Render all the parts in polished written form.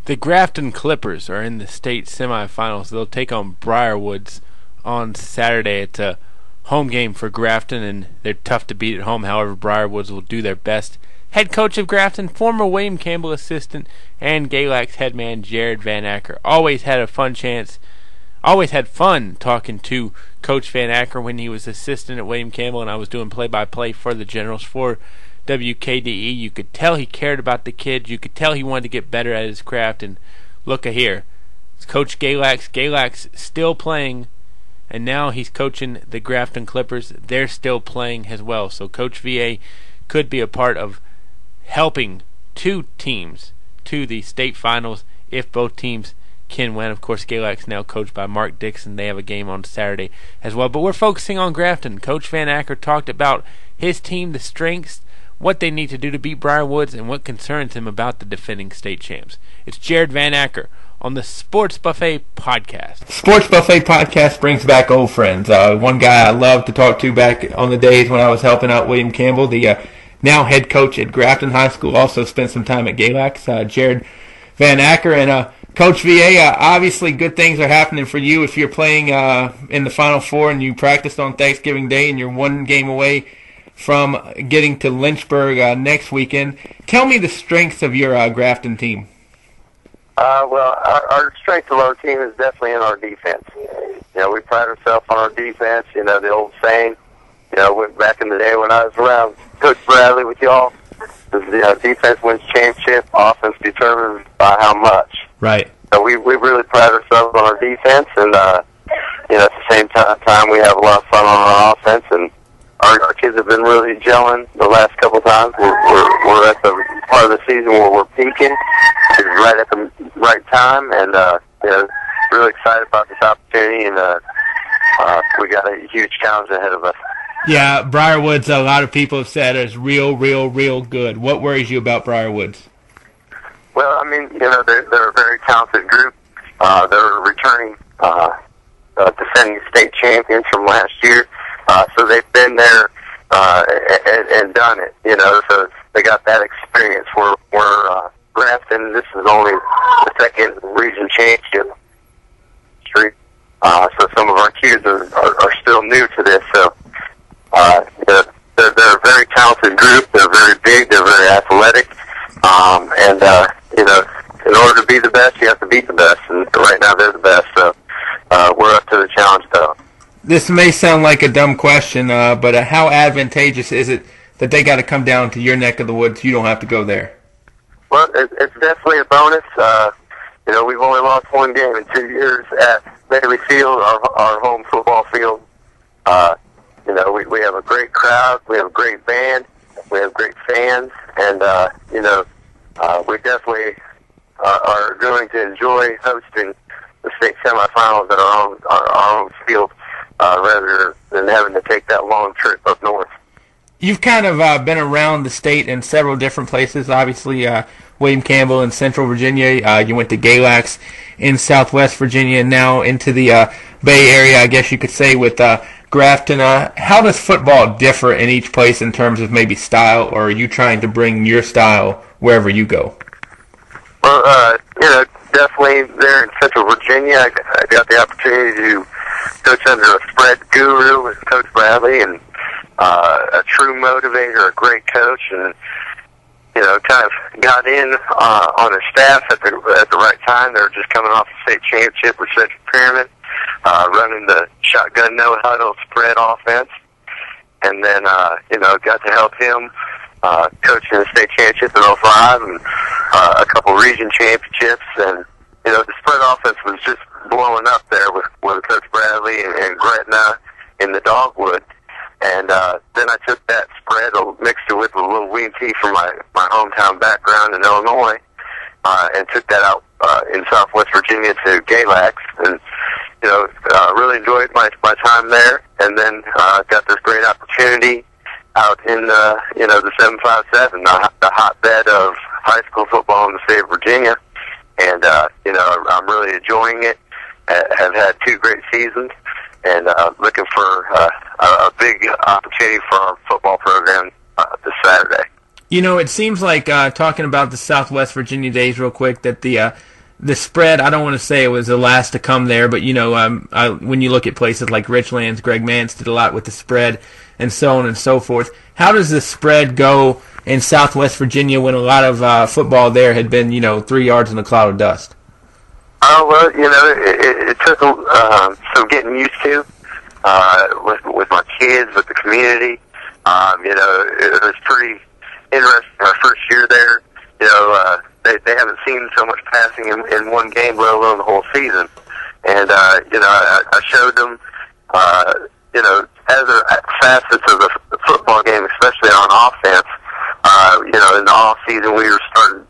The Grafton Clippers are in the state semifinals. They'll take on Briar Woods on Saturday. It's a home game for Grafton, and they're tough to beat at home. However, Briar Woods will do their best. Head coach of Grafton, former William Campbell assistant, and Galax head man Jared Van Acker. Always had fun talking to Coach Van Acker when he was assistant at William Campbell, and I was doing play-by-play for the Generals for WKDE. You could tell he cared about the kids. You could tell he wanted to get better at his craft. And look at here, it's Coach Galax. Galax still playing, and now he's coaching the Grafton Clippers. They're still playing as well. So Coach VA could be a part of helping two teams to the state finals if both teams can win. Of course, Galax now coached by Mark Dixon. They have a game on Saturday as well. But we're focusing on Grafton. Coach Van Acker talked about his team, the strengths, what they need to do to beat Briar Woods, and what concerns him about the defending state champs. It's Jared Van Acker on the Sports Buffet Podcast. Sports Buffet Podcast brings back old friends. One guy I loved to talk to back on the days when I was helping out William Campbell, the now head coach at Grafton High School, also spent some time at Galax, Jared Van Acker. And Coach VA, obviously good things are happening for you if you're playing in the Final Four and you practiced on Thanksgiving Day and you're one game away from getting to Lynchburg next weekend. Tell me the strengths of your Grafton team. Well, our strength of our team is definitely in our defense. We pride ourselves on our defense. The old saying, back in the day when I was around Coach Bradley with y'all, defense wins championship, offense determines by how much. Right. So we really pride ourselves on our defense, and at the same time we have a lot of fun on our offense, and our kids have been really gelling the last couple times. We're at the part of the season where we're peaking. It's right at the right time, and really excited about this opportunity, and we got a huge challenge ahead of us. Yeah, Briar Woods, a lot of people have said is real good. What worries you about Briar Woods? Well, they're a very talented group. They're returning defending state champions from last year. So they've been there and done it, so they got that experience. We're Grafton, this is only the second region championship. So some of our kids are still new to this. So they're a very talented group. They're very big. They're very athletic. In order to be the best, you have to beat the best. And right now they're the best. So we're up to the challenge, though. This may sound like a dumb question, but how advantageous is it that they got to come down to your neck of the woods? You don't have to go there. Well, it's definitely a bonus. We've only lost one game in 2 years at Bailey Field, our home football field. We have a great crowd. We have a great band. We have great fans. And, we definitely are going to enjoy hosting the state semifinals at our own field rather than having to take that long trip up north. You've kind of been around the state in several different places. Obviously, William Campbell in Central Virginia. You went to Galax in Southwest Virginia, and now into the Bay Area, I guess you could say, with Grafton. How does football differ in each place in terms of maybe style, or are you trying to bring your style wherever you go? Well, definitely there in Central Virginia, I got the opportunity to coach under a spread guru with Coach Bradley, and a true motivator, a great coach, and kind of got in on his staff at the right time. They were just coming off the state championship with Central Pyramid, running the shotgun no huddle spread offense, and then got to help him coach in the state championship in 2005 and a couple region championships, and the spread offense was just blowing up there with Coach Bradley and Gretna in the Dogwood. And then I took that spread, mixed it with a little wean tea from my hometown background in Illinois, and took that out in Southwest Virginia to Galax, and really enjoyed my time there. And then got this great opportunity out in the 757, the hotbed of high school football in the state of Virginia, and I'm really enjoying it. Have had 2 great seasons, and looking for a big opportunity for our football program this Saturday. It seems like, talking about the Southwest Virginia days real quick, that the the spread, I don't want to say it was the last to come there, but, when you look at places like Richlands, Greg Mance did a lot with the spread and so on and so forth. How does the spread go in Southwest Virginia when a lot of football there had been, 3 yards in a cloud of dust? Oh, well, it took some getting used to with my kids, with the community. It was pretty interesting our first year there. They haven't seen so much passing in one game, let alone the whole season. And, I showed them, other facets of the football game, especially on offense. In the off season, we were starting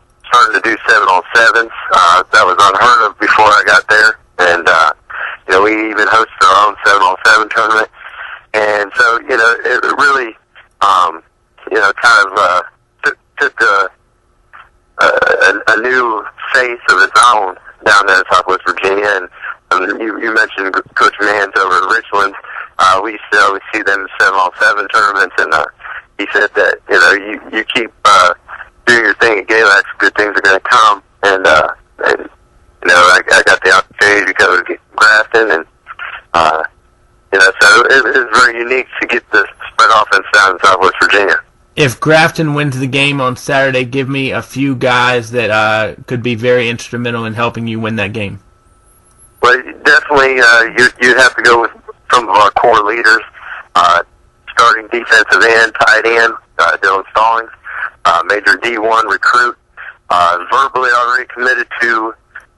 to do 7-on-7s. That was unheard of before I got there. And, we even hosted our own 7-on-7 tournament. And so, it really, took a new face of its own down there in Southwest Virginia. And you mentioned Coach Mans over at Richland. We used to always see them in 7-on-7 tournaments, and he said that you keep doing your thing at Galax, good things are going to come. And I got the opportunity to go to Grafton, and so it was very unique to get the spread offense down in Southwest Virginia. If Grafton wins the game on Saturday, give me a few guys that could be very instrumental in helping you win that game. Well, definitely you'd have to go with some of our core leaders, starting defensive end, tight end, Dylan Stallings, major D1 recruit, verbally already committed to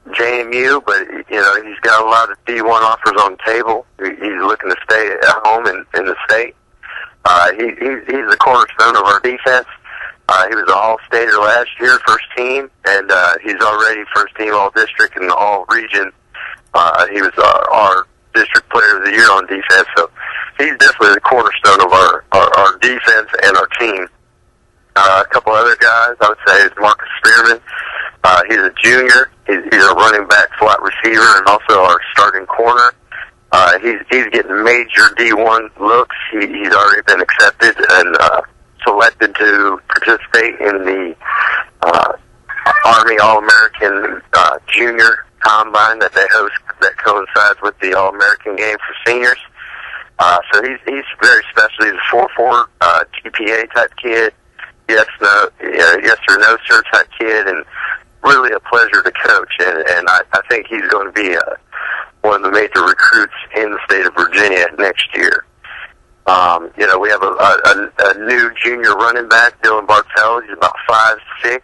JMU, but he's got a lot of D1 offers on the table. He's looking to stay at home in the state. He's the cornerstone of our defense. He was an All-Stater last year, first team, and he's already first team All-District and All-Region. He was our District Player of the Year on defense, so he's definitely the cornerstone of our defense and our team. A couple other guys, I would say, is Marcus Spearman. He's a junior. He's a running back, slot receiver, and also our starting corner. He's getting major D1 looks. He's already been accepted and selected to participate in the Army All-American Junior Combine that they host that coincides with the All-American game for seniors. So he's very special. He's a 4.4 GPA type kid, yes or no sir type kid, and really a pleasure to coach. And I think he's going to be one of the major recruits in the state of Virginia next year. We have a new junior running back, Dylan Bartell. He's about 5'6",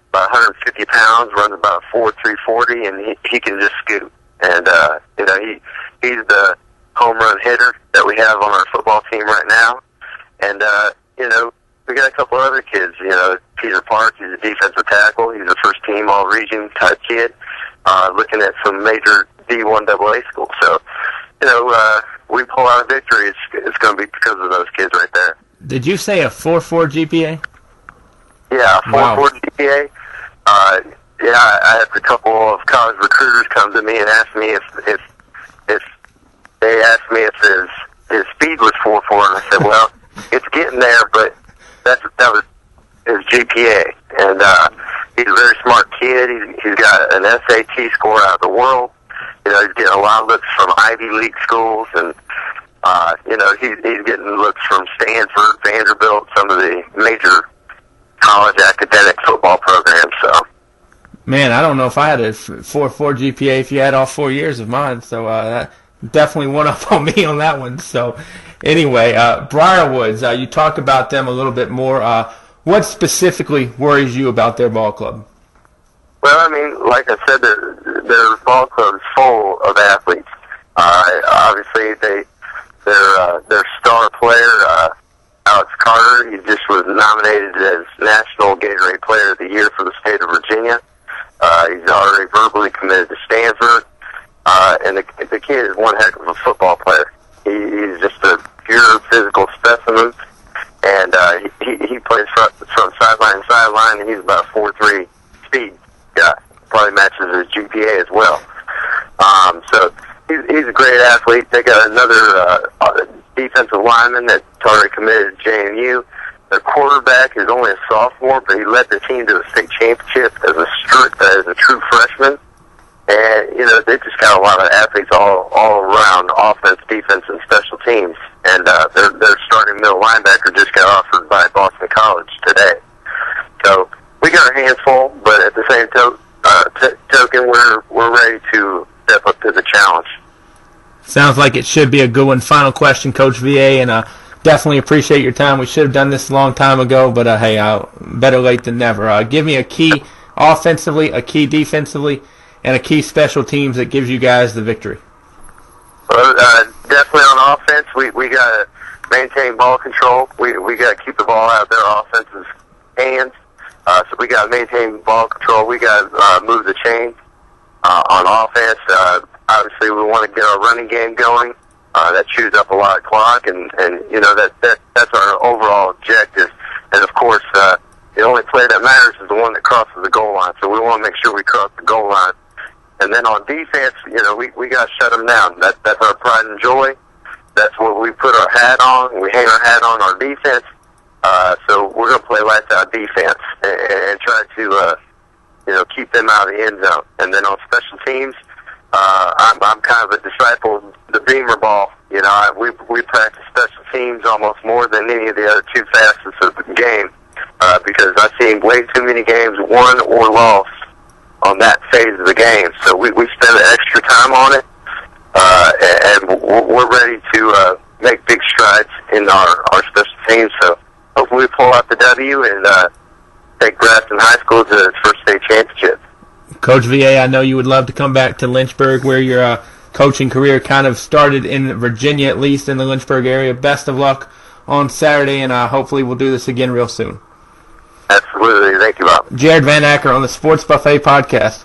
about 150 pounds, runs about 4.3 40, and he can just scoot. And he's the home run hitter that we have on our football team right now. And we got a couple other kids. Peter Park, he's a defensive tackle. He's a first team All-Region type kid, looking at some major D1 AA schools. So, we pull out a victory, it's going to be because of those kids right there. Did you say a 4.4 GPA? Yeah, 4.4 Wow. GPA. I had a couple of college recruiters come to me and ask me if they asked me if his speed was 4.4, and I said, well, it's getting there, but that was his GPA. And he's a very smart kid. He's got an SAT score out of the world. He's getting a lot of looks from Ivy League schools, and he's getting looks from Stanford, Vanderbilt, some of the major college academic football programs. So, man, I don't know if I had a 4.4 GPA if you had all 4 years of mine, so that definitely went up on me on that one. So, anyway, Briar Woods, you talk about them a little bit more. What specifically worries you about their ball club? Well, I mean, like I said, their ball club is full of athletes. Obviously, their star player, Alex Carter, he just was nominated as National Gatorade Player of the Year for the state of Virginia. He's already verbally committed to Stanford, and the kid is one heck of a football player. He's just a pure physical specimen, and he plays from sideline to sideline, and he's about 4.3 speed. Yeah, probably matches his GPA as well. So he's a great athlete. They got another defensive lineman that's already committed to JMU. Their quarterback is only a sophomore, but he led the team to the state championship as a true freshman. they just got a lot of athletes all around, offense, defense, and special teams. And their starting middle linebacker just got offered by Boston College today. So we got our hands full, but at the same token, we're ready to step up to the challenge. Sounds like it should be a good one. Final question, Coach VA, and definitely appreciate your time. We should have done this a long time ago, but hey, better late than never. Give me a key offensively, a key defensively, and a key special teams that gives you guys the victory. Well, definitely on offense, we got to maintain ball control. We got to keep the ball out of their offense's hands. So we got to maintain ball control. We got to move the chain on offense. Obviously, we want to get our running game going. That chews up a lot of clock, and you know that's our overall objective. And of course, the only play that matters is the one that crosses the goal line. So we want to make sure we cross the goal line. And then on defense, you know, we got to shut them down. That's our pride and joy. That's what we put our hat on. We hang our hat on our defense. So we're going to play lights out defense and try to keep them out of the end zone. And then on special teams, I'm kind of a disciple of the Beamer ball. You know, we practice special teams almost more than any of the other two facets of the game because I've seen way too many games won or lost on that phase of the game. So we spend extra time on it, and we're ready to make big strides in our special teams. So hopefully we pull out the W and take Grafton High School to its first state championship. Coach VA, I know you would love to come back to Lynchburg, where your coaching career kind of started in Virginia, at least in the Lynchburg area. Best of luck on Saturday, and hopefully we'll do this again real soon. Absolutely. Thank you, Bob. Jared Van Acker on the Sports Buffet Podcast.